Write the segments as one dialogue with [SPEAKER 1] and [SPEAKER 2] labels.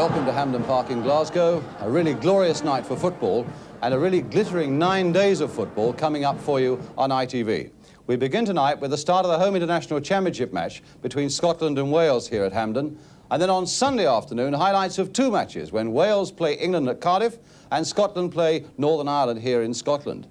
[SPEAKER 1] Welcome to Hampden Park in Glasgow. A really glorious night for football and a really glittering 9 days of football coming up for you on ITV. We begin tonight with the start of the Home International Championship match between Scotland and Wales here at Hampden. And then on Sunday afternoon, highlights of two matches when Wales play England at Cardiff and Scotland play Northern Ireland here in Scotland.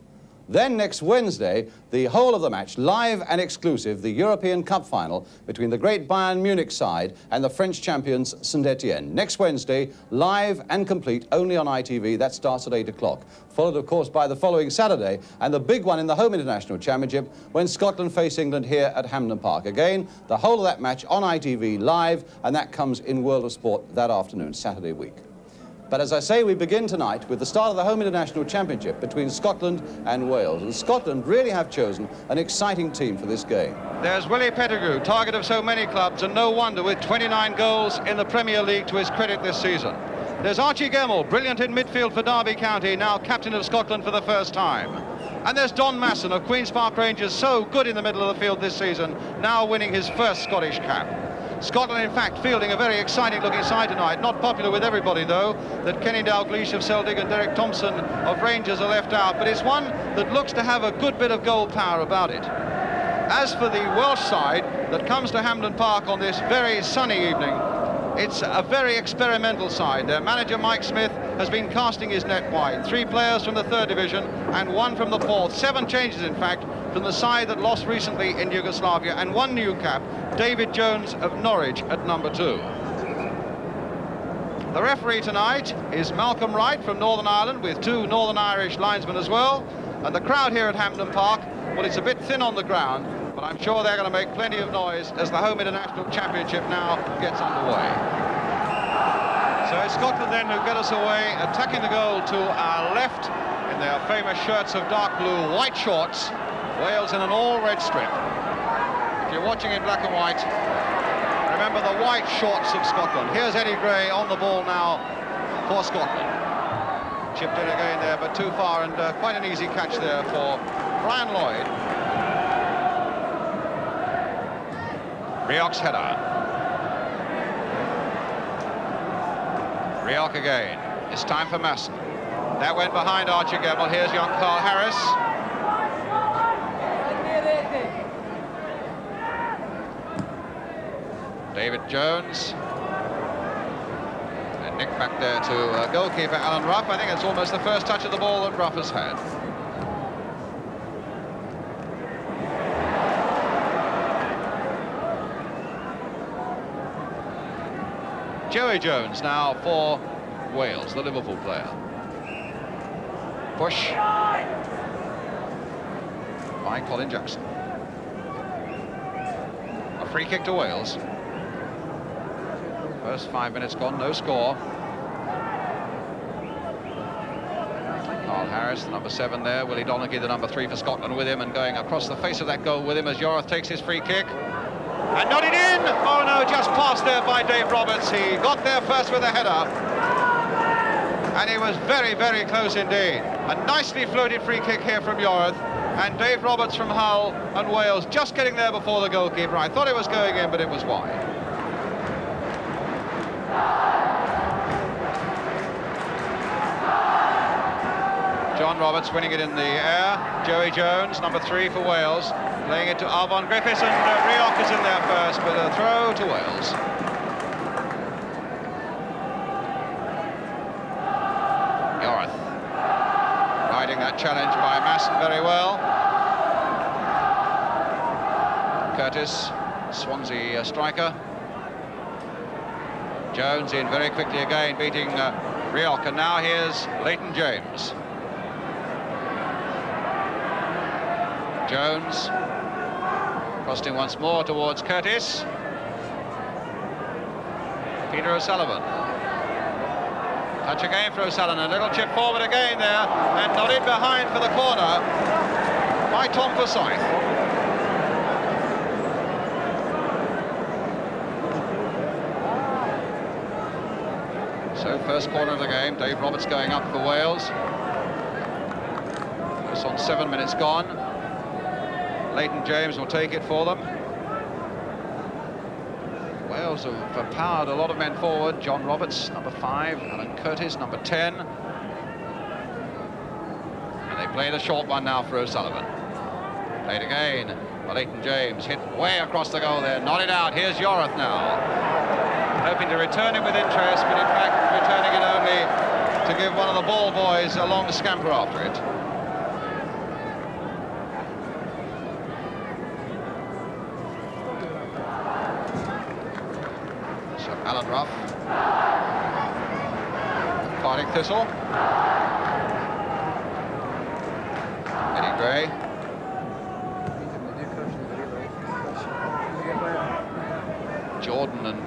[SPEAKER 1] Then next Wednesday, the whole of the match, live and exclusive, the European Cup final between the great Bayern Munich side and the French champions St Etienne. Next Wednesday, live and complete, only on ITV. That starts at 8 o'clock. Followed, of course, by the following Saturday and the big one in the Home International Championship when Scotland face England here at Hampden Park. Again, the whole of that match on ITV live, and that comes in World of Sport that afternoon, Saturday week. But as I say, we begin tonight with the start of the Home International Championship between Scotland and Wales. And Scotland really have chosen an exciting team for this game.
[SPEAKER 2] There's Willie Pettigrew, target of so many clubs, and no wonder with 29 goals in the Premier League to his credit this season. There's Archie Gemmill, brilliant in midfield for Derby County, now captain of Scotland for the first time. And there's Don Masson of Queen's Park Rangers, so good in the middle of the field this season, now winning his first Scottish cap. Scotland, in fact, fielding a very exciting-looking side tonight. Not popular with everybody, though, that Kenny Dalglish of Celtic and Derek Thompson of Rangers are left out. But it's one that looks to have a good bit of goal power about it. As for the Welsh side that comes to Hampden Park on this very sunny evening, it's a very experimental side. Their manager, Mike Smith, has been casting his net wide. 3 players from the 3rd division and 1 from the 4th. 7 changes, in fact, from the side that lost recently in Yugoslavia, and 1 new cap, David Jones of Norwich at number 2. The referee tonight is Malcolm Wright from Northern Ireland, with 2 Northern Irish linesmen as well. And the crowd here at Hampden Park, well, it's a bit thin on the ground, but I'm sure they're going to make plenty of noise as the Home International Championship now gets underway. So it's Scotland then who get us away, attacking the goal to our left in their famous shirts of dark blue, white shorts. Wales in an all-red strip. If you're watching in black and white, remember the white shorts of Scotland. Here's Eddie Gray on the ball now for Scotland. Chipped in again there, but too far, and quite an easy catch there for Brian Lloyd. Rioch's header. Rioch again. It's time for Masson. That went behind Archie Gemmill. Here's young Carl Harris. David Jones. And nick back there to goalkeeper Alan Ruff. I think it's almost the first touch of the ball that Ruff has had. Joey Jones now for Wales, the Liverpool player. Push by Colin Jackson. A free kick to Wales. First 5 minutes gone, no score. Carl Harris, the number 7 there. Willie Donaghy, the number 3 for Scotland, with him, and going across the face of that goal with him as Yorath takes his free kick. And nodded in! Oh no, just passed there by Dave Roberts. He got there first with a header. And he was very, very close indeed. A nicely floated free kick here from Yorath. And Dave Roberts from Hull and Wales just getting there before the goalkeeper. I thought it was going in, but it was wide. John Roberts winning it in the air. Joey Jones, number 3 for Wales, playing it to Arvon Griffiths, and Rioch is in there first, but a throw to Wales. Yorath riding that challenge by Masson very well. Curtis, Swansea striker. Jones in very quickly again, beating Rioch, and now here's Leighton James. Jones crossing once more towards Curtis. Peter O'Sullivan. Touch again for O'Sullivan, a little chip forward again there, and nodded behind for the corner by Tom Forsyth. So first corner of the game, Dave Roberts going up for Wales. Just on 7 minutes gone. Leighton James will take it for them. Wales have powered a lot of men forward. John Roberts, number 5, Alan Curtis, number 10. And they play the short one now for O'Sullivan. Played again. Leighton James hit way across the goal there, nodded out. Here's Yorath now, hoping to return it with interest, but in fact returning it only to give one of the ball boys a long scamper after it. So Alan Ruff, Cardiff Thistle, Eddie Gray. Jordan and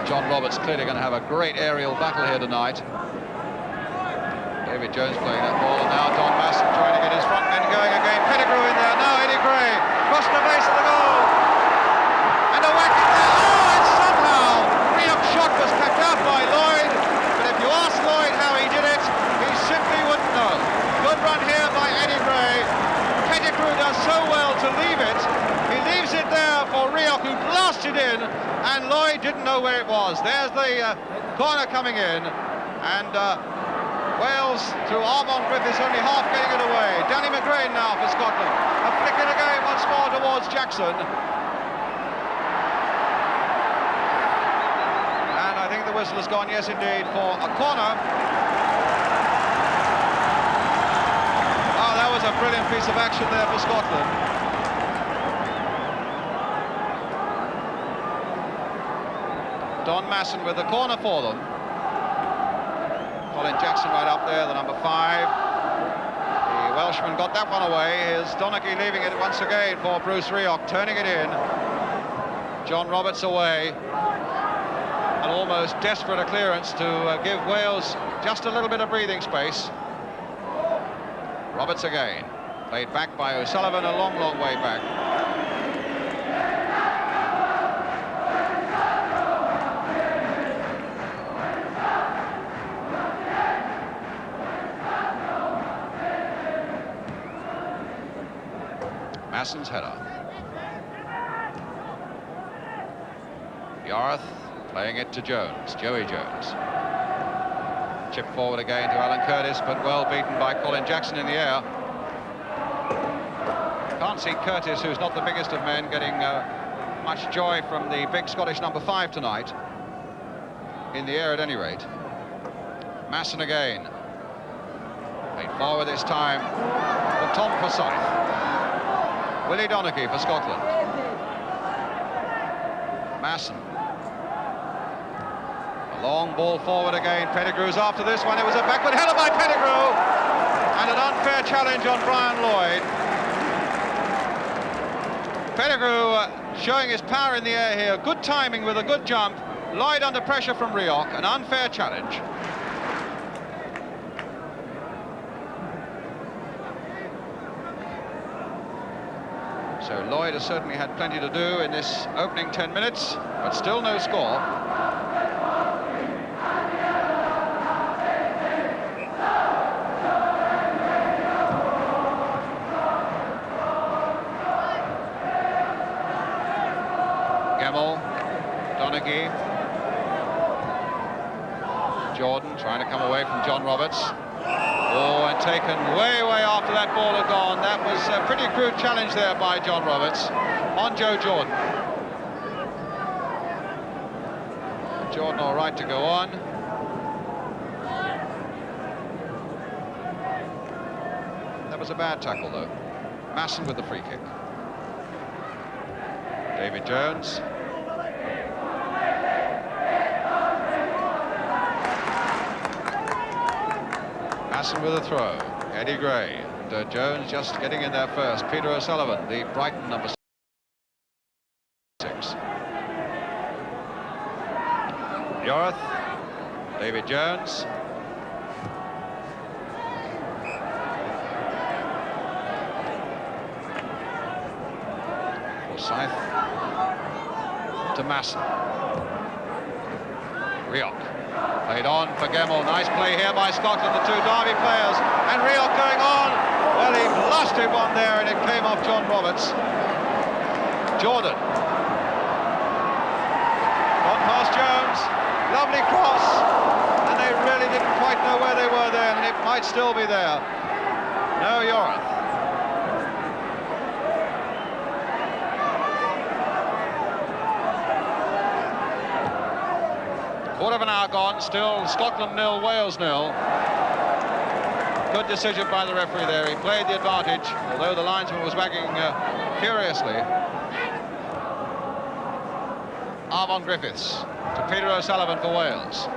[SPEAKER 2] John Roberts clearly going to have a great aerial battle here tonight. David Jones playing that ball, and now Don Masson trying to get his front men going again. Pettigrew in there, now Eddie Gray, crossed the base of the goal, and a whack in there. Oh, and somehow Rioch's shot was kept out by Lloyd, but if you ask Lloyd how he did it, he simply wouldn't know. Good run here by Eddie Gray. Pettigrew does so well to leave it. He leaves it there for Rioch, who blasted in, and Lloyd didn't know where it was. There's the corner coming in, and Wales, through Armand Griffiths, only half getting it away. Danny McGrain now for Scotland. A flick it again once more towards Jackson. And I think the whistle has gone, yes indeed, for a corner. Oh, that was a brilliant piece of action there for Scotland. Don Masson with the corner for them. Colin Jackson right up there, the number 5. The Welshman got that one away. Here's Donaghy leaving it once again for Bruce Rioch, turning it in. John Roberts away. An almost desperate a clearance to give Wales just a little bit of breathing space. Roberts again. Played back by O'Sullivan, a long, long way back. Masson's header. Yorath playing it to Jones, Joey Jones. Chip forward again to Alan Curtis, but well beaten by Colin Jackson in the air. Can't see Curtis, who's not the biggest of men, getting much joy from the big Scottish number 5 tonight. In the air at any rate. Masson again. Played forward this time for Tom Forsyth. Willie Donaghy for Scotland. Masson. A long ball forward again. Pettigrew's after this one. It was a backward header by Pettigrew. And an unfair challenge on Brian Lloyd. Pettigrew showing his power in the air here. Good timing with a good jump. Lloyd under pressure from Rioch. An unfair challenge. So Lloyd has certainly had plenty to do in this opening 10 minutes, but still no score. Gemmell, Donaghy, Jordan trying to come away from John Roberts. Oh, and taken way after that ball had gone. That was a pretty crude challenge there by John Roberts on Joe Jordan. Jordan all right to go on. That was a bad tackle, though. Masson with the free kick. David Jones. Masson with a throw. Eddie Gray. And Jones just getting in there first. Peter O'Sullivan, the Brighton number 6. Yorath. David Jones. Forsyth. To Masson. Rioch. Played on for Gemmell. Nice play here by Scotland, the 2 Derby players. And Rioch going on. Well, he blasted one there and it came off John Roberts. Jordan. Lovely cross, and they really didn't quite know where they were then, and it might still be there. No, Yorath. Quarter of an hour gone, still Scotland 0, Wales 0. Good decision by the referee there. He played the advantage, although the linesman was wagging furiously. Armon Griffiths to Peter O'Sullivan for Wales.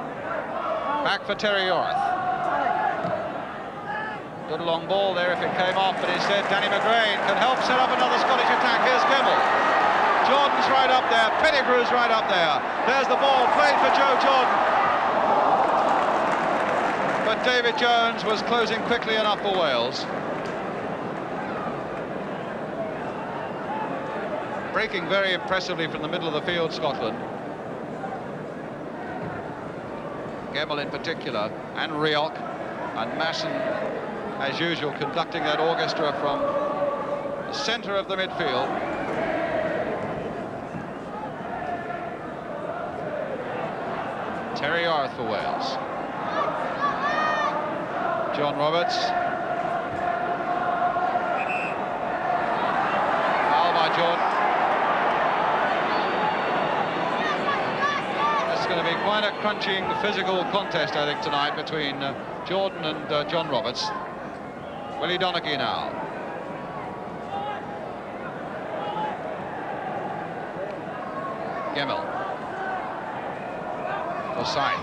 [SPEAKER 2] Back for Terry Yorath. Good long ball there if it came off, but instead Danny McGrain can help set up another Scottish attack. Here's Gemmell. Jordan's right up there, Pettigrew's right up there. There's the ball, played for Joe Jordan. But David Jones was closing quickly enough for Wales. Breaking very impressively from the middle of the field, Scotland. Gemmell in particular, and Rioch, and Masson, as usual, conducting that orchestra from the centre of the midfield. Terry Yorath for Wales. John Roberts. Foul by Jordan. It's going to be quite a crunching physical contest, I think, tonight between Jordan and John Roberts. Willie Donachie now. Gemmell. Forsyth.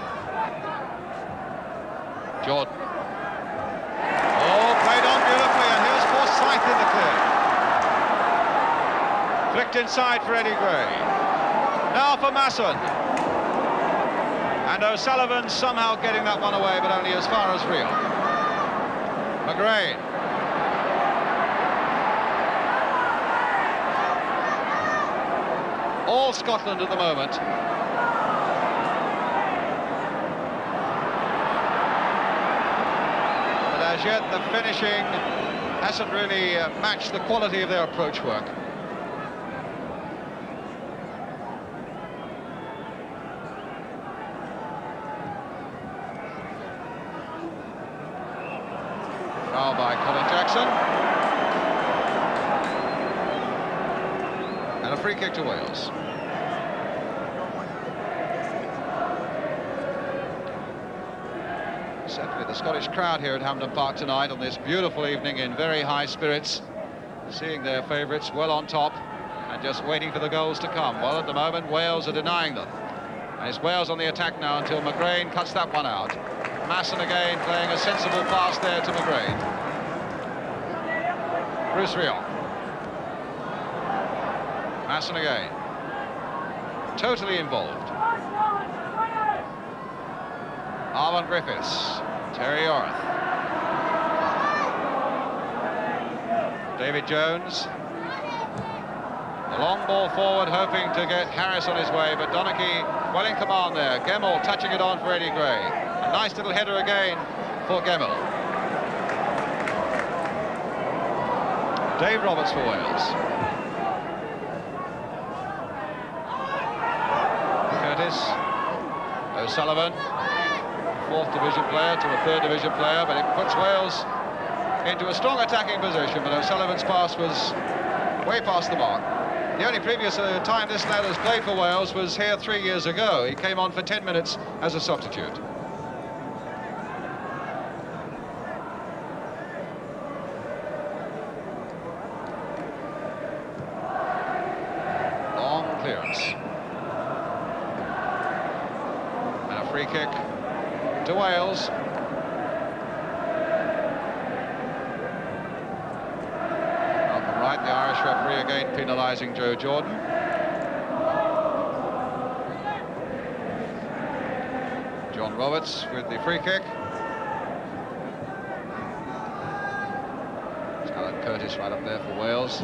[SPEAKER 2] Jordan. Oh, played on beautifully, and here's Forsyth in the clear. Flicked inside for Eddie Gray. Now for Masson. And O'Sullivan somehow getting that one away, but only as far as Rio. McGrain. All Scotland at the moment. But as yet, the finishing hasn't really matched the quality of their approach work. Foul by Colin Jackson. And a free kick to Wales. Certainly the Scottish crowd here at Hampden Park tonight on this beautiful evening in very high spirits, seeing their favourites well on top and just waiting for the goals to come. Well, at the moment, Wales are denying them. And it's Wales on the attack now until McGrain cuts that one out. Masson again playing a sensible pass there to McGrain. Bruce Rioch. Masson again. Totally involved. Armon Griffiths. Terry Yorath. David Jones. The long ball forward, hoping to get Harris on his way, but Donachie well in command there. Gemmell touching it on for Eddie Gray. A nice little header again for Gemmell. Dave Roberts for Wales. Curtis. O'Sullivan. Fourth division player to a third division player, but it puts Wales into a strong attacking position, but O'Sullivan's pass was way past the mark. The only previous time this lad has played for Wales was here 3 years ago. He came on for 10 minutes as a substitute. Long clearance. And a free kick to Wales. Malcolm Wright, the Irish referee, again penalising Joe Jordan. John Roberts with the free kick. It's Alan Curtis right up there for Wales.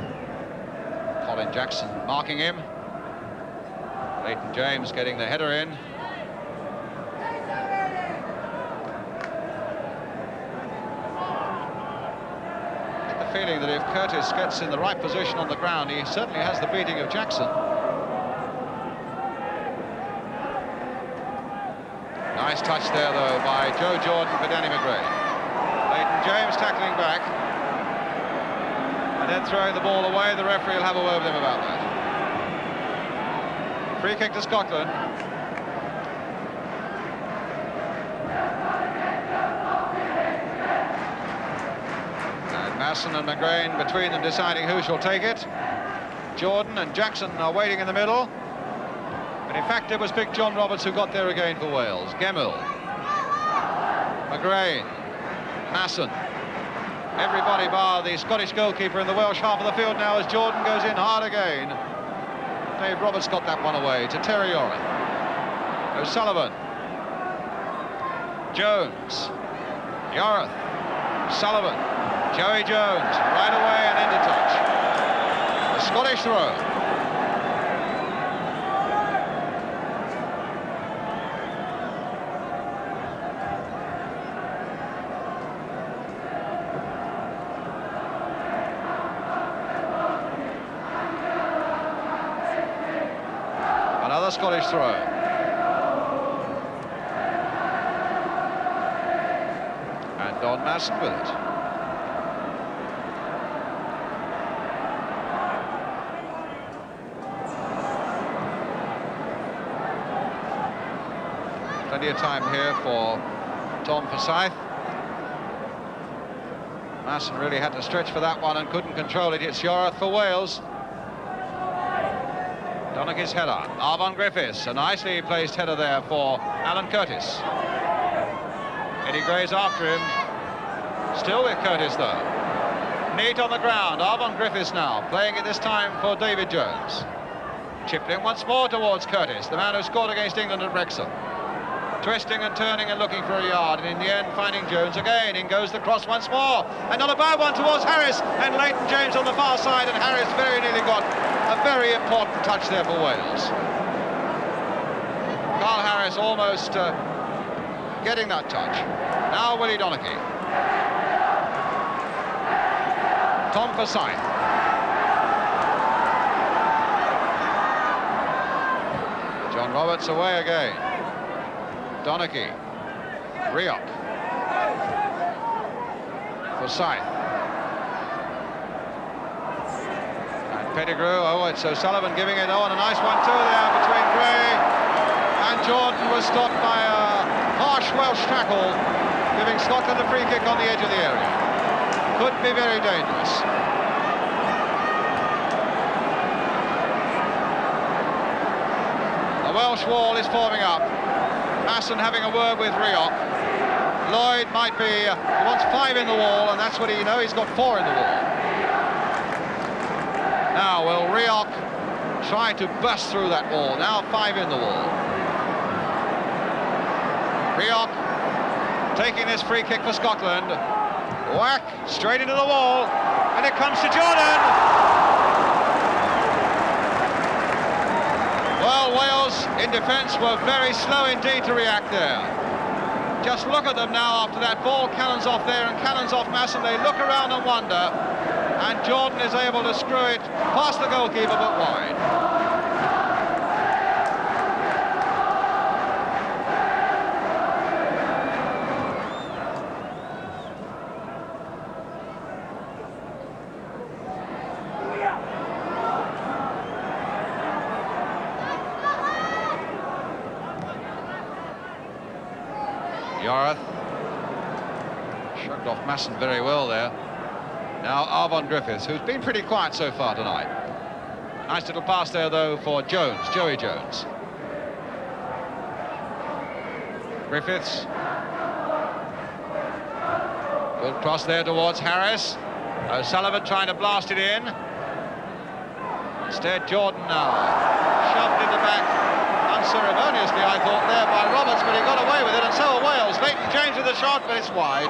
[SPEAKER 2] Colin Jackson marking him. Leighton James getting the header in. Feeling that if Curtis gets in the right position on the ground, he certainly has the beating of Jackson. Nice touch there, though, by Joe Jordan for Danny McGrain. Leighton James tackling back. And then throwing the ball away. The referee will have a word with him about that. Free kick to Scotland. And Masson and McGrain between them deciding who shall take it. Jordan and Jackson are waiting in the middle. But in fact, it was big John Roberts who got there again for Wales. Gemmell. McGrain. Masson. Everybody bar the Scottish goalkeeper in the Welsh half of the field now as Jordan goes in hard again. Dave Roberts got that one away to Terry Yorath. O'Sullivan. Jones. Yorath. Sullivan. Joey Jones. Right away and into touch. A Scottish throw. Another Scottish throw. And Don Masson with it. Plenty of time here for Tom Forsyth. Masson really had to stretch for that one and couldn't control it. It's Yorath for Wales. Donaghy's header. Arvon Griffiths, a nicely placed header there for Alan Curtis. Eddie Gray's after him. Still with Curtis, though. Neat on the ground. Arvon Griffiths now, playing it this time for David Jones. Chipped in once more towards Curtis, the man who scored against England at Wrexham. Twisting and turning and looking for a yard, and in the end finding Jones again. In goes the cross once more, and not a bad one towards Harris, and Leighton James on the far side, and Harris very nearly got a very important touch there for Wales. Carl Harris almost getting that touch. Now Willie Donaghy. Tom Forsyth. John Roberts away again. Donaghy, Rioch, Forsyth, and Pettigrew. Oh, it's O'Sullivan giving it on. A nice one too there between Gray and Jordan was stopped by a harsh Welsh tackle, giving Scotland a free kick on the edge of the area. Could be very dangerous. The Welsh wall is forming up. Masson having a word with Rioch. Lloyd might be, he wants 5 in the wall, and that's what he's got 4 in the wall. Now, will Rioch try to bust through that wall? Now 5 in the wall. Rioch taking this free kick for Scotland. Whack, straight into the wall, and it comes to Jordan. Well, Wales in defence were very slow indeed to react there. Just look at them now after that ball cannons off there and cannons off Masson. They look around and wonder, and Jordan is able to screw it past the goalkeeper but wide. Yorath shrugged off Masson very well there. Now Arvon Griffiths, who's been pretty quiet so far tonight. Nice little pass there, though, for Jones, Joey Jones. Griffiths. Good cross there towards Harris. O'Sullivan trying to blast it in. Instead, Jordan now shoved in the back. Unceremoniously, I thought, there by Roberts, but he got away with it, and so are Wales. Leighton James with a shot, but it's wide.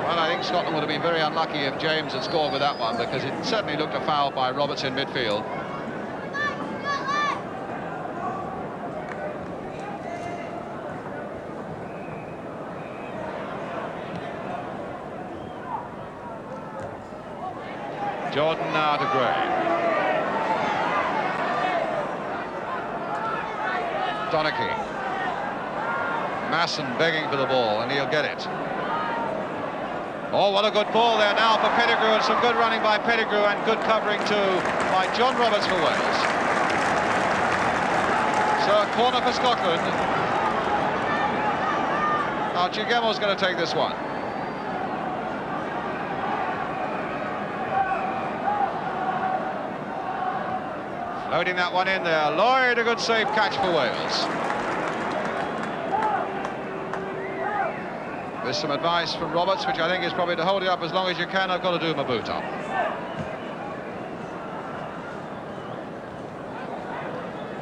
[SPEAKER 2] Well, I think Scotland would have been very unlucky if James had scored with that one, because it certainly looked a foul by Roberts in midfield. Jordan now to Gray. Donachie. Masson begging for the ball, and he'll get it. Oh, what a good ball there now for Pettigrew, and some good running by Pettigrew, and good covering too by John Roberts for Wales. So a corner for Scotland. Archie Gemmell's going to take this one. Loading that one in there. Lloyd, a good safe catch for Wales. With some advice from Roberts, which I think is probably to hold it up as long as you can. I've got to do my boot up.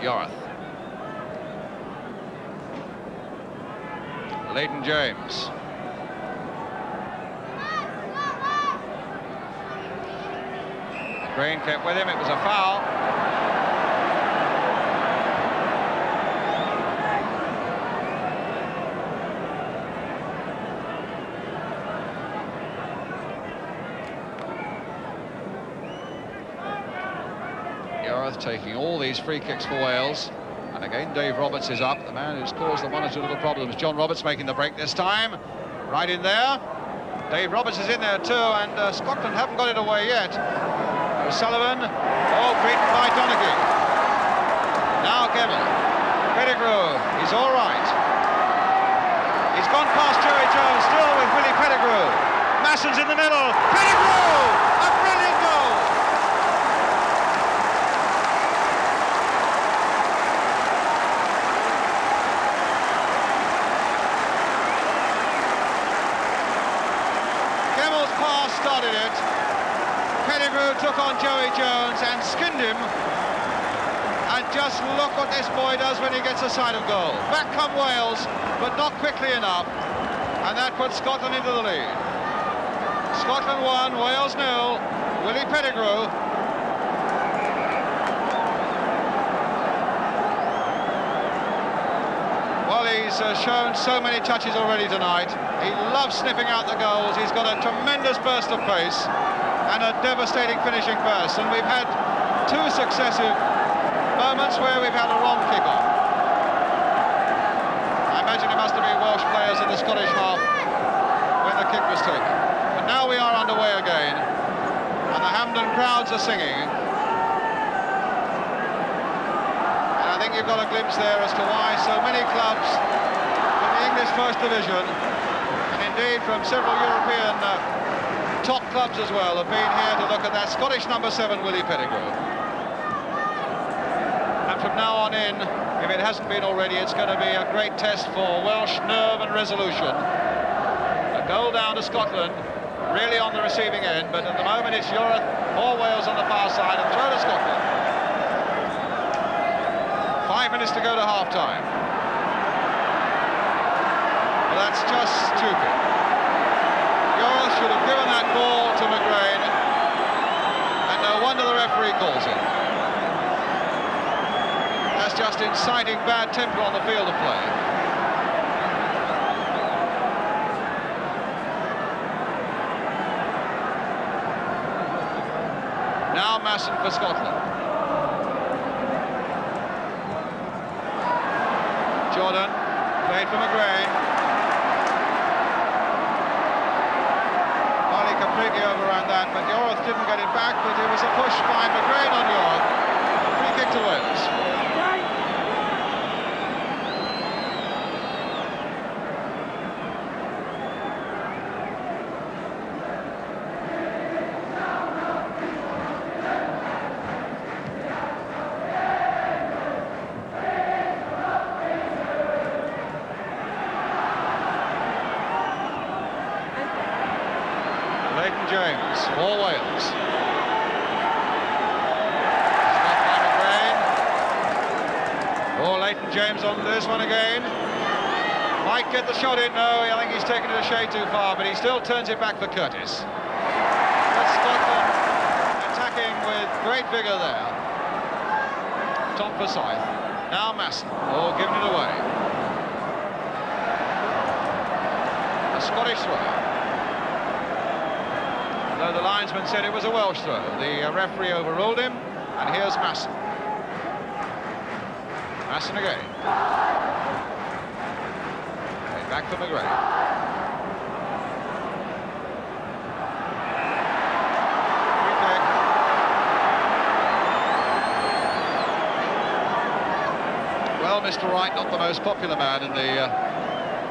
[SPEAKER 2] Yorath. Leighton James. Green kept with him. It was a foul. Taking all these free kicks for Wales, and again Dave Roberts is up, the man who's caused them one or two little problems. John Roberts making the break this time, right in there. Dave Roberts is in there too, and Scotland haven't got it away yet. O'Sullivan, oh, beaten by Donachie. Now Gemmell, Pettigrew, he's all right. He's gone past Joey Jones, still with Willie Pettigrew. Masson's in the middle, Pettigrew, a brilliant goal. Started it. Pettigrew took on Joey Jones and skinned him. And just look what this boy does when he gets a sight of goal. Back come Wales, but not quickly enough. And that puts Scotland into the lead. Scotland 1, Wales 0. Willie Pettigrew. Well, he's shown so many touches already tonight. He loves sniffing out the goals. He's got a tremendous burst of pace and a devastating finishing burst. And we've had two successive moments where we've had a wrong kick-off. I imagine it must have been Welsh players in the Scottish half when the kick was taken. But now we are underway again, and the Hampden crowds are singing. And I think you've got a glimpse there as to why so many clubs in the English First Division, indeed from several European top clubs as well, have been here to look at that Scottish number 7, Willie Pettigrew. And from now on in, if it hasn't been already, it's going to be a great test for Welsh nerve and resolution. A goal down to Scotland, really on the receiving end, but at the moment it's Yorath or Wales on the far side and throw to Scotland. 5 minutes to go to half-time. Well, that's just stupid. Yorath should have given that ball to McGrain, and no wonder the referee calls it. That's just inciting bad temper on the field of play. Now Masson for Scotland. Jordan played for McGrain. Well, he completely overran that, but Yorath didn't get it back, but it was a push by McGrain on Yorath. Free kick to Wales. James for Wales. Stopped by McGrain. Oh, Leighton James on this one again. Might get the shot in. No, I think he's taken it a shade too far, but he still turns it back for Curtis. That's Scotland attacking with great vigour there. Tom Forsyth. Now Masson. Oh, giving it away. A Scottish throw. Though the linesman said it was a Welsh throw. The referee overruled him, and here's Masson. Masson again. Played back for McGray. Free kick. Well, Mr. Wright, not the most popular man in the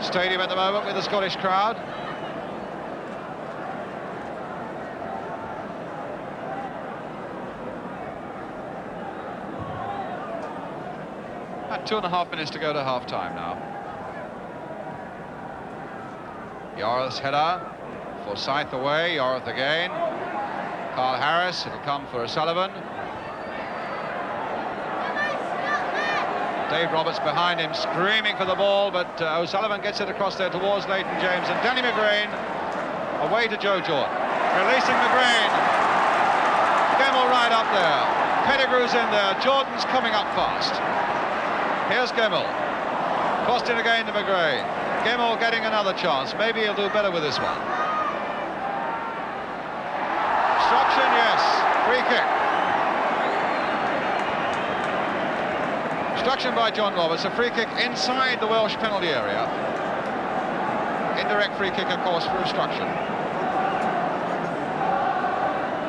[SPEAKER 2] stadium at the moment with the Scottish crowd. About 2.5 minutes to go to half-time now. Yarth's header. Forsyth away, Yarth again. Carl Harris, it'll come for O'Sullivan. Dave Roberts behind him, screaming for the ball, but O'Sullivan gets it across there towards Leighton James, and Danny McGrain away to Joe Jordan. Releasing McGrain. Gemmell right up there. Pettigrew's in there. Jordan's coming up fast. Here's Gemmell. Crossed in again to McGrain. Gemmell getting another chance. Maybe he'll do better with this one. Obstruction, yes. Free kick. Obstruction by John Roberts, a free kick inside the Welsh penalty area. Indirect free kick, of course, for obstruction.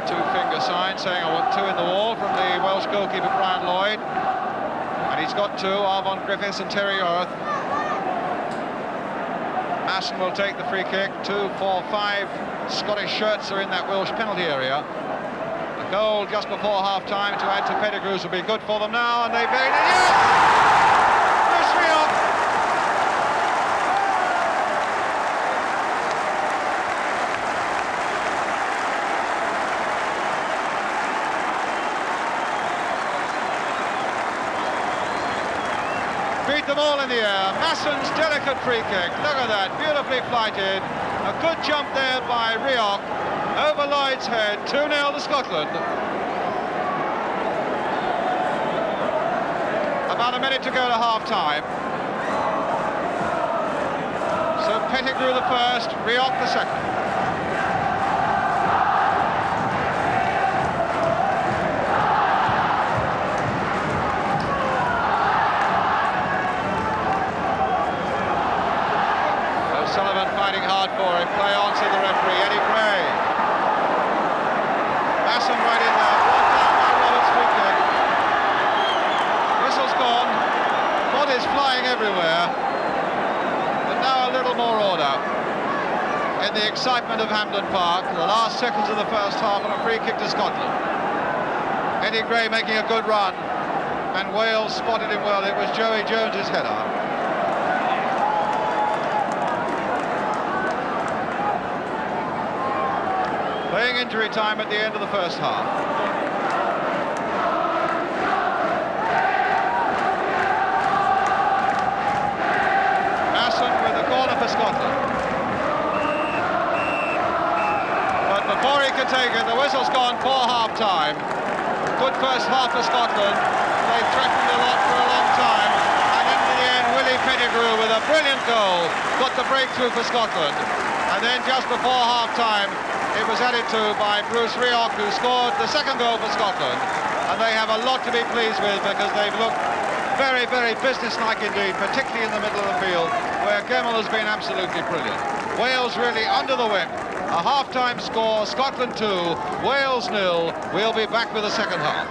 [SPEAKER 2] Two-finger sign saying I want two in the wall from the Welsh goalkeeper Brian Lloyd. And he's got two, Arvon Griffiths and Terry Yarth. Masson will take the free kick. 2, 4, 5 Scottish shirts are in that Welsh penalty area. Goal just before half-time to add to Pettigrew's will be good for them now, and they've made it. Yes! Bruce Rioch! Beat them all in the air. Masson's delicate free kick. Look at that, beautifully flighted. A good jump there by Rioch. Over Lloyd's head, 2-0 to Scotland. About a minute to go to half-time. So Pettigrew the first, Rioch the second. O'Sullivan fighting hard for him. Play on, said the referee, Eddie Gray. Masson right in there, brought down by Roberts' free kick. Whistle's gone, bodies flying everywhere, but now a little more order. In the excitement of Hampden Park, the last seconds of the first half on a free kick to Scotland. Eddie Gray making a good run, and Wales spotted him well. It was Joey Jones's header. Playing injury time at the end of the first half. Masson with the corner for Scotland. But before he could take it, the whistle's gone for half-time. Good first half for Scotland. They've threatened a lot for a long time. And in the end, Willie Pettigrew with a brilliant goal got the breakthrough for Scotland. And then just before half-time, it was added to by Bruce Rioch, who scored the second goal for Scotland. And they have a lot to be pleased with because they've looked very, very businesslike indeed, particularly in the middle of the field, where Gemmell has been absolutely brilliant. Wales really under the whip. A half-time score, Scotland 2, Wales 0. We'll be back with the second half.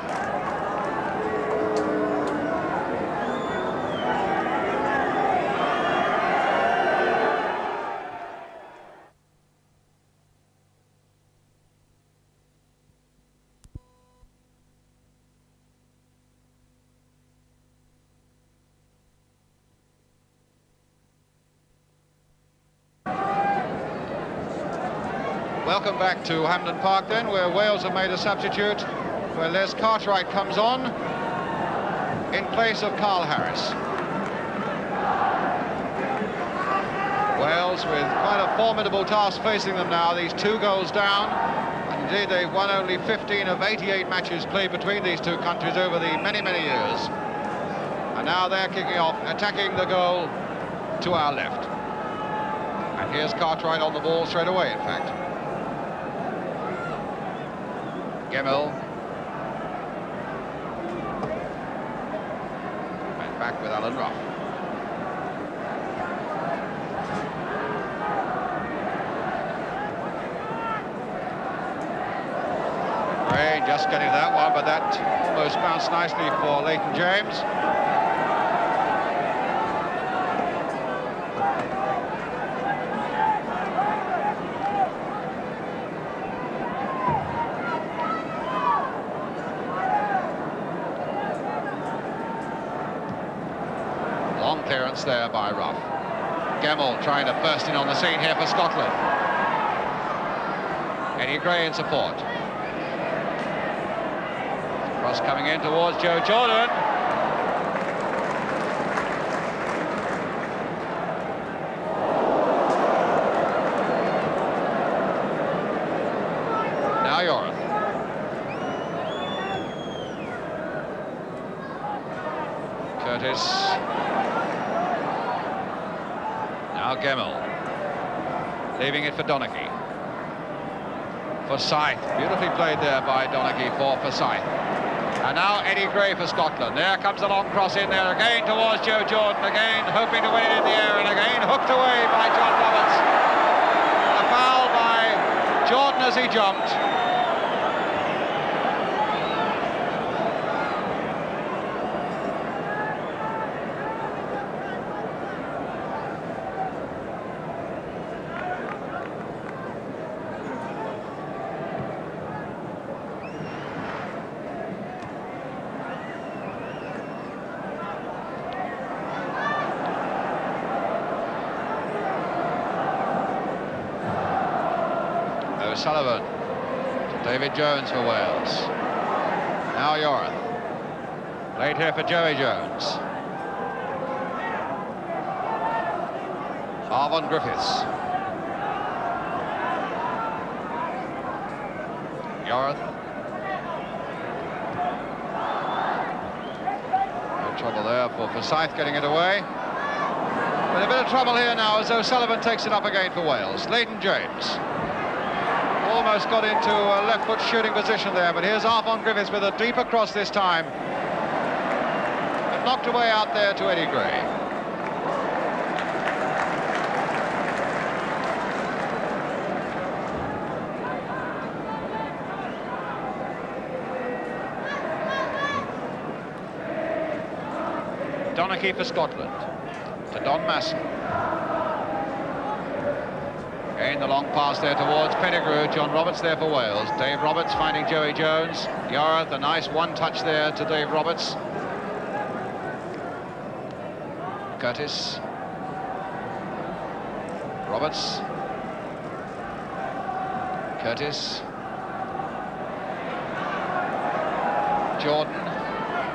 [SPEAKER 2] Welcome back to Hampden Park then, where Wales have made a substitute, where Les Cartwright comes on in place of Carl Harris. Wales with quite a formidable task facing them now, these 2 goals down. Indeed, they've won only 15 of 88 matches played between these two countries over the many, many years. And now they're kicking off, attacking the goal to our left. And here's Cartwright on the ball straight away, in fact. Gemmell. And back with Alan Ruff. Gray just getting that one, but that almost bounced nicely for Leighton James. Long clearance there by Ruff. Gemmell trying to burst in on the scene here for Scotland. Eddie Gray in support. Cross coming in towards Joe Jordan. Now Yorath. Curtis. Now Gemmell. Leaving it for Donaghy. Forsyth. Beautifully played there by Donaghy for Forsyth. And now Eddie Gray for Scotland. There comes the long cross in there again towards Joe Jordan. Again hoping to win it in the air, and again hooked away by John Roberts. A foul by Jordan as he jumped. O'Sullivan to David Jones for Wales. Now Yorath. Played here for Joey Jones. Arvon Griffiths. Yorath. No trouble there for Forsyth getting it away. But a bit of trouble here now as O'Sullivan takes it up again for Wales. Leighton James. Almost got into a left foot shooting position there, but here's Arvon Griffiths with a deeper cross this time. But knocked away out there to Eddie Gray. Donaghy for Scotland to Don Masson. Again, the long pass there towards Pettigrew. John Roberts there for Wales. Dave Roberts finding Joey Jones. Yorath, a nice one touch there to Dave Roberts. Curtis. Roberts. Curtis. Jordan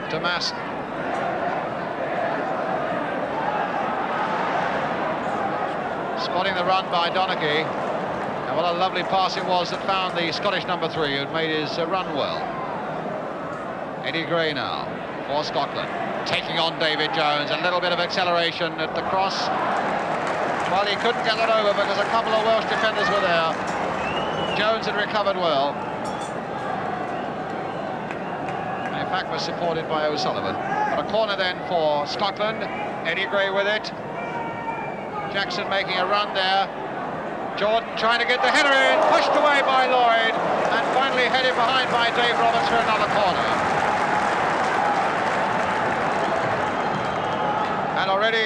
[SPEAKER 2] to Masson. Spotting the run by Donaghy. And what a lovely pass it was that found the Scottish number 3, who'd made his run well. Eddie Gray now for Scotland. Taking on David Jones. A little bit of acceleration at the cross. Well, he couldn't get that over because a couple of Welsh defenders were there. Jones had recovered well. In fact, was supported by O'Sullivan. But a corner then for Scotland. Eddie Gray with it. Jackson making a run there. Jordan trying to get the header in, pushed away by Lloyd, and finally headed behind by Dave Roberts for another corner. And already,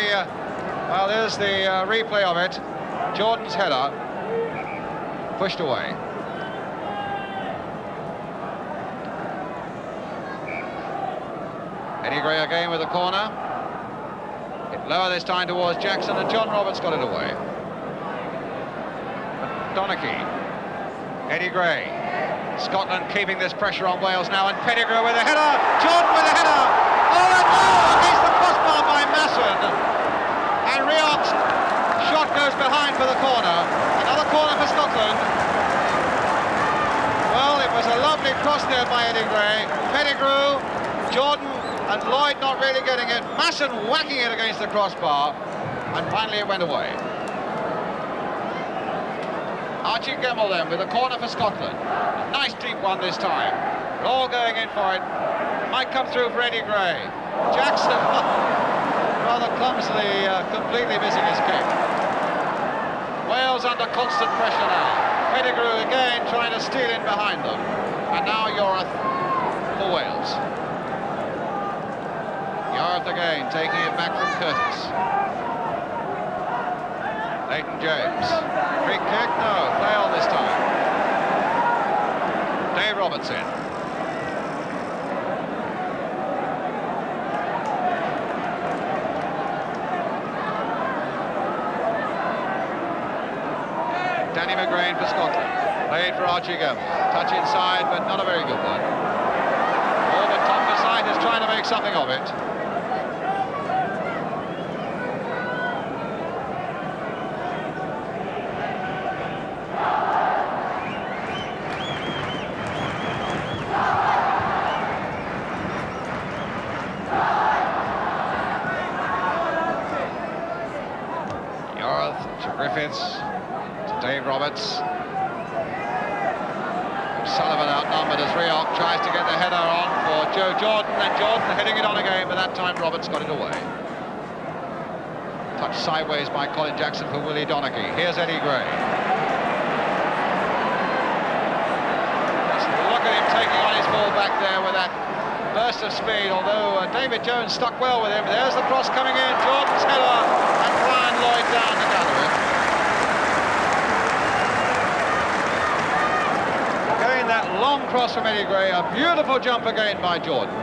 [SPEAKER 2] well, there's the replay of it. Jordan's header, pushed away. Eddie Gray again with a corner. Lower this time towards Jackson, and John Roberts got it away. Donaghy. Eddie Gray. Scotland keeping this pressure on Wales now, and Pettigrew with a header. Jordan with a header. Oh, and against the crossbar by Masson. And Rioch's shot goes behind for the corner. Another corner for Scotland. Well, it was a lovely cross there by Eddie Gray. Pettigrew, Jordan, and Lloyd not really getting it. Masson whacking it against the crossbar, and finally it went away. Archie Gemmell then with a corner for Scotland. A nice deep one this time. They're all going in for it. Might come through for Eddie Gray. Jackson rather clumsily, completely missing his kick. Wales under constant pressure now. Pettigrew again trying to steal in behind them. And now Yorath for Wales. Yorath again taking it back from Curtis. Leighton James. Free kick? No, play on this time. Dave Roberts in. Danny McGrain for Scotland. Played for Archie Gamble. Touch inside, but not a very good one. Oh, but Tom Forsyth is trying to make something of it. Yorath to Griffiths. Dave Roberts. Sullivan outnumbered as Rioch tries to get the header on for Joe Jordan, and Jordan heading it on again, but that time Roberts got it away. Touched sideways by Colin Jackson for Willie Donaghy. Here's Eddie Gray. Just look at him taking on his ball back there with that burst of speed, although David Jones stuck well with him. There's the cross coming in, Jordan's header, and Brian Lloyd down to gather it. That long cross from Eddie Gray, a beautiful jump again by Jordan.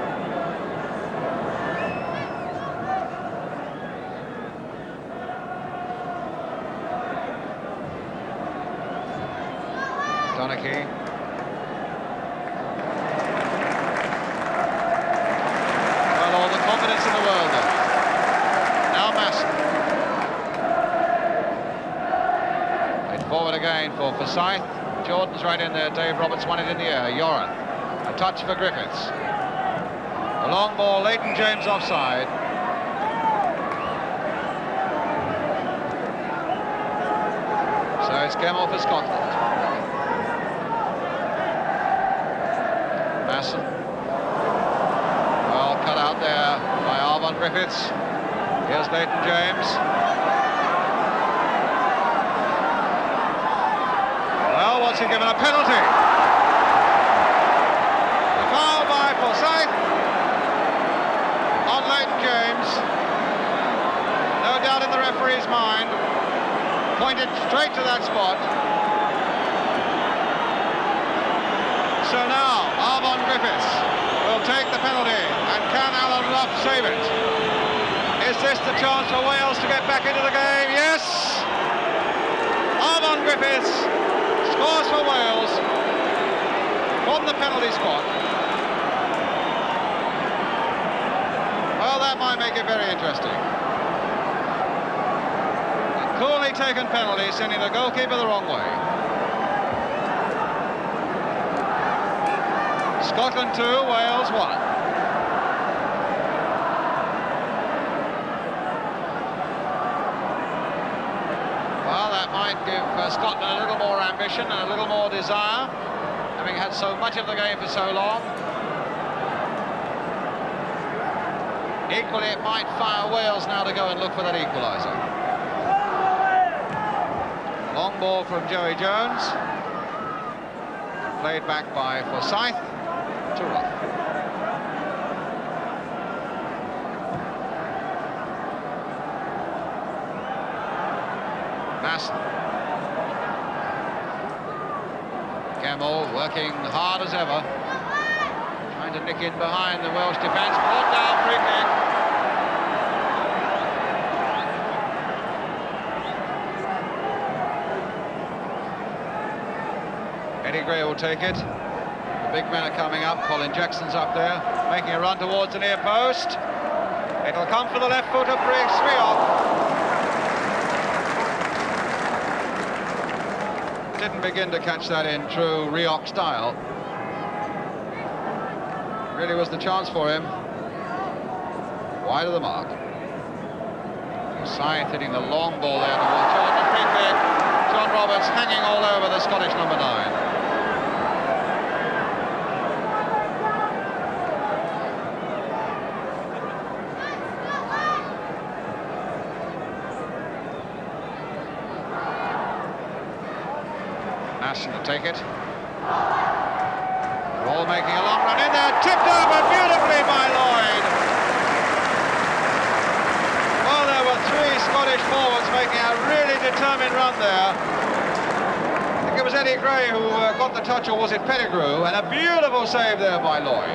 [SPEAKER 2] Donaghy. Well, all the confidence in the world then. Now Masson. Played forward again for Forsyth. Jordan's right in there, Dave Roberts won it in the air. Yorath, a touch for Griffiths. A long ball, Leighton James offside. So it's Gemmell for Scotland. Masson. Well cut out there by Arvon Griffiths. Here's Leighton James. Well, what's he given? A penalty. A foul by Forsyth on Leighton James. No doubt in the referee's mind. Pointed straight to that spot. So now, Arvon Griffiths will take the penalty. And can Alan Ruff save it? Is this the chance for Wales to get back into the game? Yes! Arvon Griffiths scores for Wales from the penalty spot. Well, that might make it very interesting. A coolly taken penalty, sending the goalkeeper the wrong way. Scotland 2, Wales 1. Might give Scotland a little more ambition and a little more desire, having had so much of the game for so long. Equally, it might fire Wales now to go and look for that equaliser. Long ball from Joey Jones, played back by Forsyth to Ruff. Masson. Gemmell working hard as ever, trying to nick in behind the Welsh defence. Brought down, free kick. Eddie Gray will take it. The big men are coming up. Colin Jackson's up there, making a run towards the near post. It'll come for the left foot of Rioch. Didn't begin to catch that in true Rioch style. Really was the chance for him. Wide of the mark. Forsyth hitting the long ball there towards Jordan. A free kick. John Roberts hanging all over the Scottish number 9. Masson to take it. They're all making a long run in there, tipped over beautifully by Lloyd. Well, there were three Scottish forwards making a really determined run there. I think it was Eddie Gray who got the touch, or was it Pettigrew? And a beautiful save there by Lloyd.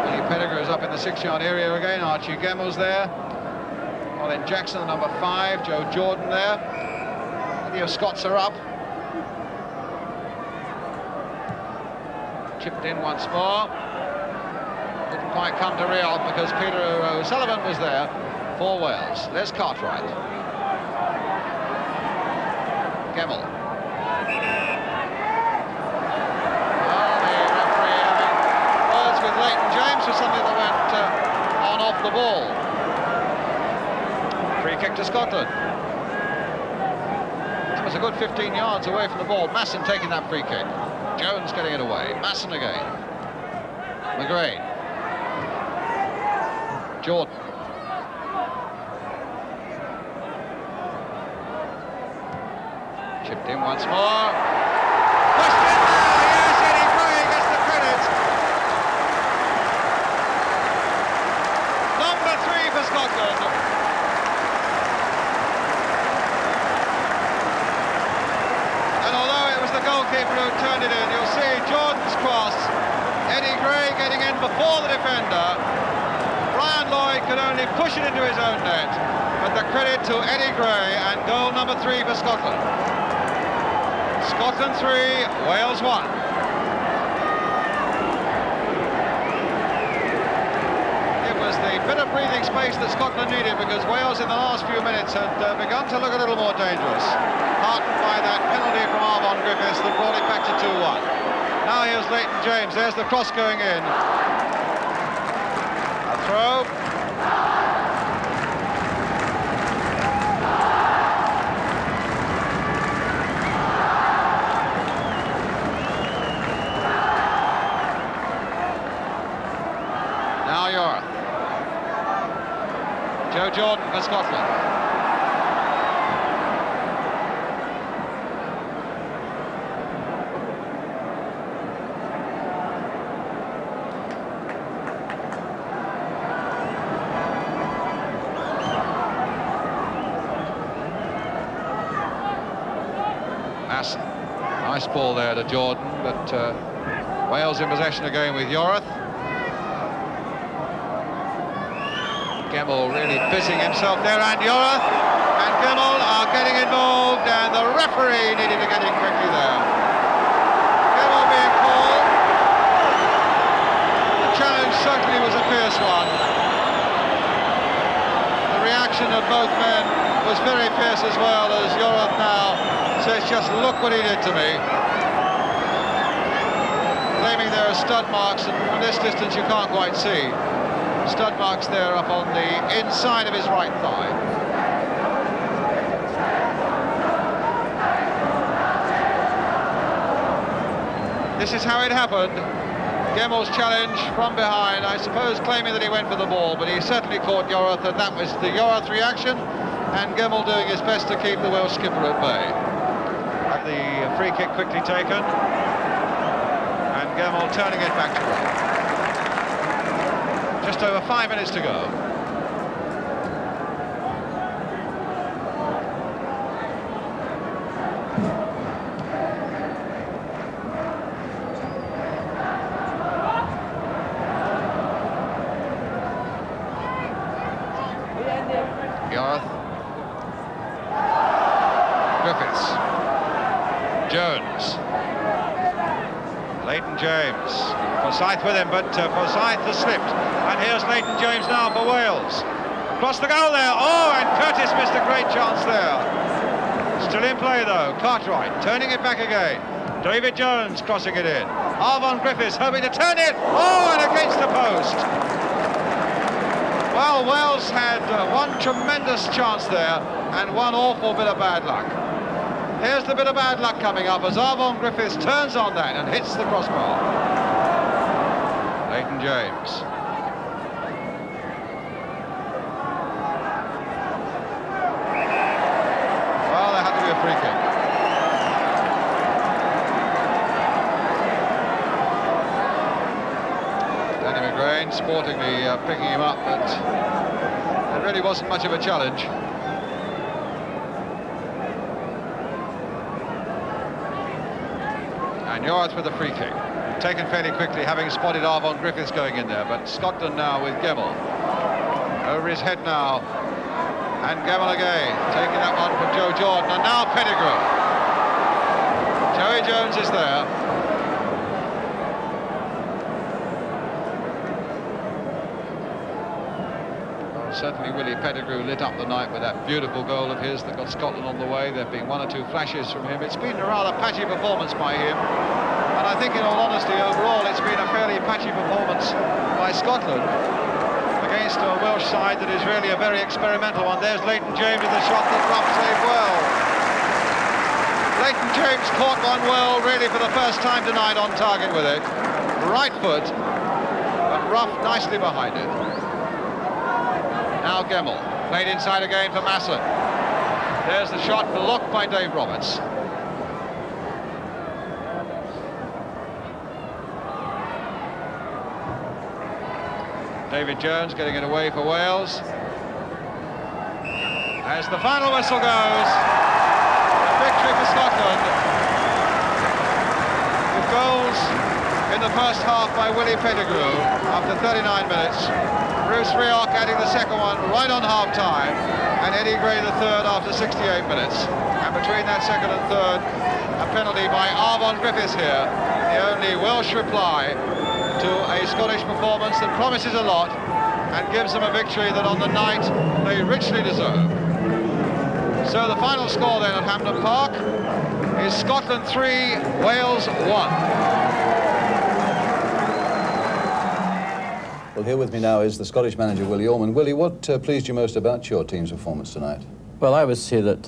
[SPEAKER 2] Eddie Pettigrew's up in the 6-yard area again. Archie Gemmell's there. Well, then Jackson, the number 5, Joe Jordan there. Plenty of Scots are up. Chipped in once more. Didn't quite come to real because Peter O'Sullivan was there for Wales. There's Cartwright. Gemmell. Well, the referee having words with Leighton James for something that went on off the ball. Free kick to Scotland. That was a good 15 yards away from the ball. Masson taking that free kick. Jones getting it away. Masson again. McGrain. Jordan. Chipped in once more. Pushed in there. Yes, Eddie Gray gets the credit. Number 3 for Scotland. And although it was the goalkeeper who turned it in, you'll see Jordan's cross. Eddie Gray getting in before the defender. Brian Lloyd could only push it into his own net. But the credit to Eddie Gray, and goal number 3 for Scotland. Scotland 3, Wales 1. It was the bit of breathing space that Scotland needed, because Wales in the last few minutes had begun to look a little more dangerous, heartened by that penalty from Arvon Griffiths that brought it back to 2-1. Now here's Leighton James. There's the cross going in. A throw. Joe Jordan for Scotland. Masson. Nice ball there to Jordan, but Wales in possession again with Yorath. Gemmell really busying himself there, and Yorath and Gemmell are getting involved, and the referee needed to get in quickly there. Gemmell being called. The challenge certainly was a fierce one. The reaction of both men was very fierce as well, as Yorath now says, just look what he did to me. Claiming there are stud marks, and from this distance you can't quite see. Stud marks there up on the inside of his right thigh. This is how it happened. Gemmell's challenge from behind, I suppose claiming that he went for the ball, but he certainly caught Yorath, and that was the Yorath reaction, and Gemmell doing his best to keep the Welsh skipper at bay. The free kick quickly taken, and Gemmell turning it back to right. Just over 5 minutes to go. Yorath. Griffiths. Jones. Leighton James. Forsyth with him, but Forsyth has slipped. And here's Leighton James now for Wales. Across the goal there. Oh, and Curtis missed a great chance there. Still in play though. Cartwright turning it back again. David Jones crossing it in. Arvon Griffiths hoping to turn it. Oh, and against the post. Well, Wales had one tremendous chance there and one awful bit of bad luck. Here's the bit of bad luck coming up as Arvon Griffiths turns on that and hits the crossbar. Leighton James. Well, there had to be a free kick. Grain sportingly picking him up, but it really wasn't much of a challenge. And Yorth with a free kick. Taken fairly quickly, having spotted Arvon Griffiths going in there, but Scotland now with Gemmell. Over his head now. And Gemmell again, taking that one from Joe Jordan, and now Pettigrew. Joey Jones is there. Well, certainly Willie Pettigrew lit up the night with that beautiful goal of his that got Scotland on the way. There have been one or two flashes from him. It's been a rather patchy performance by him. And I think, in all honesty, overall, it's been a fairly patchy performance by Scotland against a Welsh side that is really a very experimental one. There's Leighton James with a shot that Ruff saved well. Leighton James caught one well, really for the first time tonight, on target with it. Right foot, but Ruff nicely behind it. Now Gemmell, played inside again for Masson. There's the shot, blocked by Dave Roberts. David Jones getting it away for Wales. As the final whistle goes, a victory for Scotland. With goals in the first half by Willie Pettigrew after 39 minutes. Bruce Rioch adding the second one right on half-time, and Eddie Gray the third after 68 minutes. And between that second and third, a penalty by Arvon Griffiths here, the only Welsh reply to a Scottish performance that promises a lot and gives them a victory that on the night they richly deserve. So the final score then at Hampden Park is Scotland 3, Wales 1.
[SPEAKER 1] Well, here with me now is the Scottish manager, Willie Orman. Willie, what pleased you most about your team's performance tonight?
[SPEAKER 3] Well, I would say that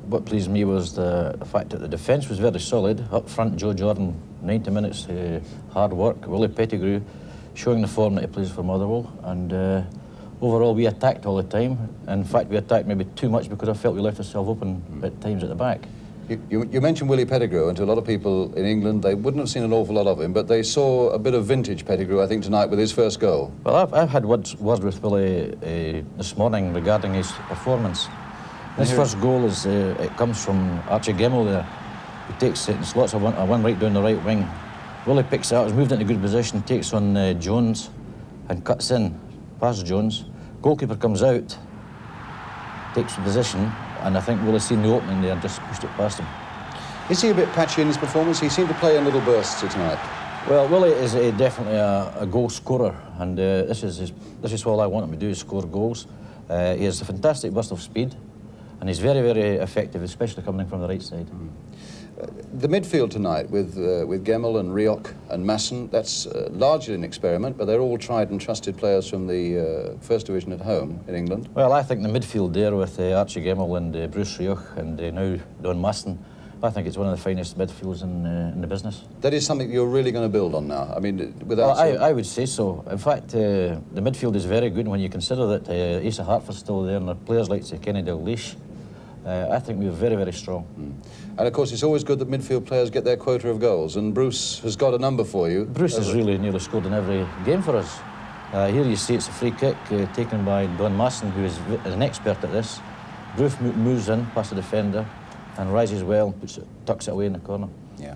[SPEAKER 3] what pleased me was the fact that the defence was very solid. Up front, Joe Jordan, 90 minutes, hard work. Willie Pettigrew showing the form that he plays for Motherwell. And overall, we attacked all the time. In fact, we attacked maybe too much because I felt we left ourselves open at times at the back.
[SPEAKER 1] You mentioned Willie Pettigrew, and to a lot of people in England, they wouldn't have seen an awful lot of him, but they saw a bit of vintage Pettigrew, I think, tonight with his first goal.
[SPEAKER 3] Well, I've had words with Willie this morning regarding his performance. His first goal is it comes from Archie Gemmell there. He takes it and slots a one right down the right wing. Willie picks it out, he's moved into good position, takes on Jones and cuts in, past Jones. Goalkeeper comes out, takes the position, and I think Willie's seen the opening there and just pushed it past him.
[SPEAKER 1] Is he a bit patchy in his performance? He seemed to play in little bursts tonight.
[SPEAKER 3] Well, Willie is definitely a goal scorer, and this is all I want him to do, is score goals. He has a fantastic burst of speed, and he's very, very effective, especially coming from the right side.
[SPEAKER 1] The midfield tonight with Gemmell and Rioch and Masson, that's largely an experiment, but they're all tried and trusted players from the First Division at home in England.
[SPEAKER 3] Well, I think the midfield there with Archie Gemmell and Bruce Rioch and now Don Masson, I think it's one of the finest midfields in the business.
[SPEAKER 1] That is something you're really going to build on now. I mean, without...
[SPEAKER 3] Well, I would say so. In fact, the midfield is very good when you consider that Asa Hartford's still there and the players like Kenny Dalglish. I think we're very, very strong.
[SPEAKER 1] And of course, it's always good that midfield players get their quota of goals, and Bruce has got a number for you.
[SPEAKER 3] Bruce has really nearly scored in every game for us. Here you see it's a free kick taken by Don Masson, who is an expert at this. Bruce moves in past the defender and rises well, tucks it away in the corner.
[SPEAKER 1] Yeah.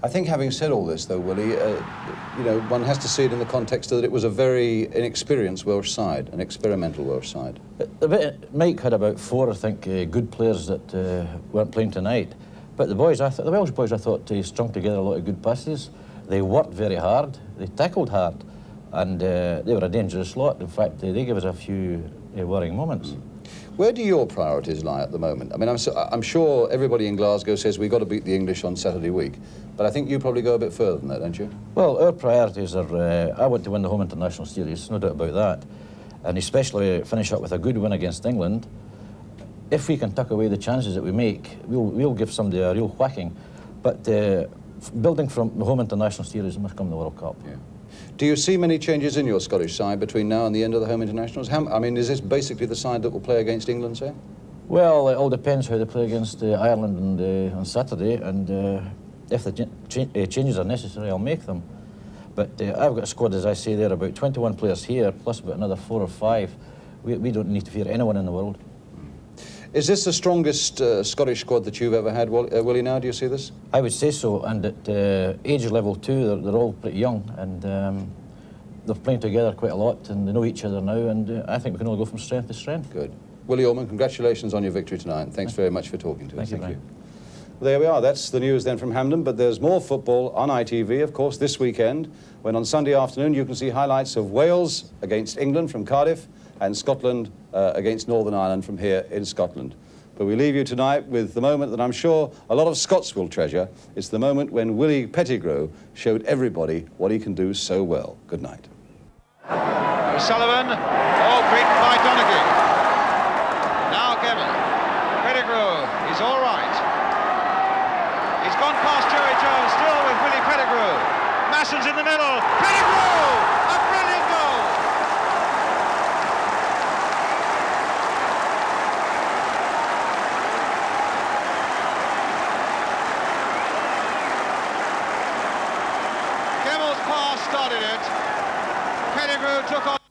[SPEAKER 1] I think, having said all this, though, Willie, you know, one has to see it in the context that it was a very inexperienced Welsh side, an experimental Welsh side.
[SPEAKER 3] Mike had about 4, I think, good players that weren't playing tonight. But the Welsh boys, I thought, strung together a lot of good passes. They worked very hard, they tackled hard, and they were a dangerous lot. In fact, they gave us a few worrying moments.
[SPEAKER 1] Where do your priorities lie at the moment? I mean, I'm sure everybody in Glasgow says we've got to beat the English on Saturday week, but I think you probably go a bit further than that, don't you?
[SPEAKER 3] Well, our priorities are, I want to win the home international series, no doubt about that, and especially finish up with a good win against England. If we can tuck away the chances that we make, we'll give somebody a real whacking, but building from the home international series must come the World Cup.
[SPEAKER 1] Yeah. Do you see many changes in your Scottish side between now and the end of the home internationals? I mean, is this basically the side that will play against England, say?
[SPEAKER 3] Well, it all depends how they play against Ireland on Saturday, and if the changes are necessary, I'll make them. But I've got a squad, as I say there, about 21 players here, plus about another 4 or 5. We don't need to fear anyone in the world.
[SPEAKER 1] Is this the strongest Scottish squad that you've ever had, Willie, now? Do you see this?
[SPEAKER 3] I would say so, and at age level too, they're all pretty young, and they're playing together quite a lot, and they know each other now, and I think we can all go from strength to strength.
[SPEAKER 1] Good. Willie Orman, congratulations on your victory tonight. Thanks very much for talking to us.
[SPEAKER 3] Thank you.
[SPEAKER 1] Well, there we are. That's the news then from Hampden, but there's more football on ITV, of course, this weekend, when on Sunday afternoon you can see highlights of Wales against England from Cardiff and Scotland against Northern Ireland from here in Scotland. But we leave you tonight with the moment that I'm sure a lot of Scots will treasure. It's the moment when Willie Pettigrew showed everybody what he can do so well. Good night.
[SPEAKER 2] O'Sullivan, beaten by Donaghy. Now Gemmell. Pettigrew, he's all right. He's gone past Jerry Jones, still with Willie Pettigrew. Masson's in the middle. Pettigrew! A brilliant goal! Gemmell's pass started it. Pettigrew took on.